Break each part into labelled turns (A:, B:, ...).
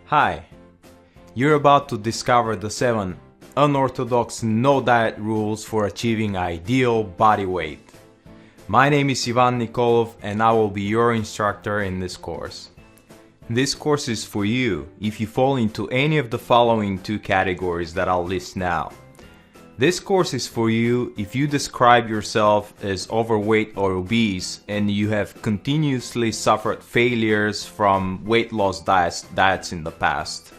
A: Hi, you're about to discover the 7 unorthodox no-diet rules for achieving ideal body weight. My name is Ivan Nikolov and I will be your instructor in this course. This course is for you if you fall into any of the following 2 categories that I'll list now. This course is for you if you describe yourself as overweight or obese and you have continuously suffered failures from weight loss diets in the past.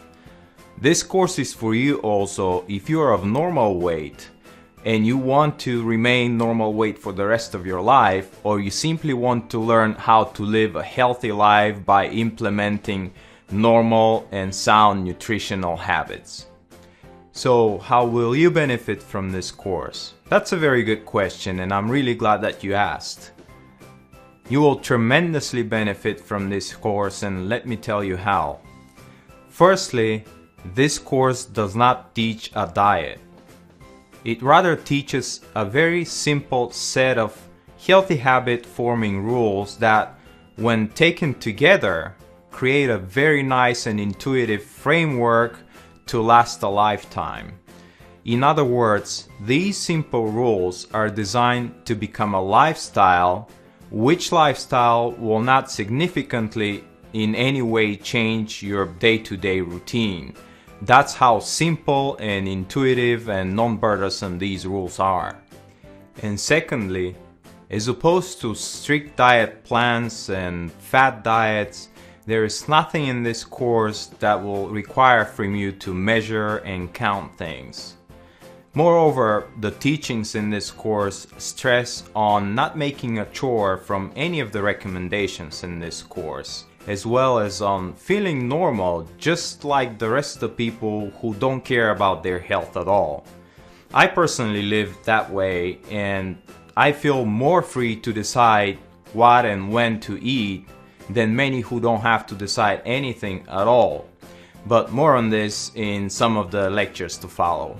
A: This course is for you also if you are of normal weight and you want to remain normal weight for the rest of your life, or you simply want to learn how to live a healthy life by implementing normal and sound nutritional habits. So, how will you benefit from this course? That's a very good question and I'm really glad that you asked. You will tremendously benefit from this course and let me tell you how. Firstly, this course does not teach a diet. It rather teaches a very simple set of healthy habit forming rules that, when taken together, create a very nice and intuitive framework to last a lifetime. In other words, these simple rules are designed to become a lifestyle, which lifestyle will not significantly in any way change your day-to-day routine. That's how simple and intuitive and non-burdensome these rules are. And secondly, as opposed to strict diet plans and fad diets, there is nothing in this course that will require from you to measure and count things. Moreover, the teachings in this course stress on not making a chore from any of the recommendations in this course, as well as on feeling normal just like the rest of the people who don't care about their health at all. I personally live that way and I feel more free to decide what and when to eat than many who don't have to decide anything at all. But more on this in some of the lectures to follow.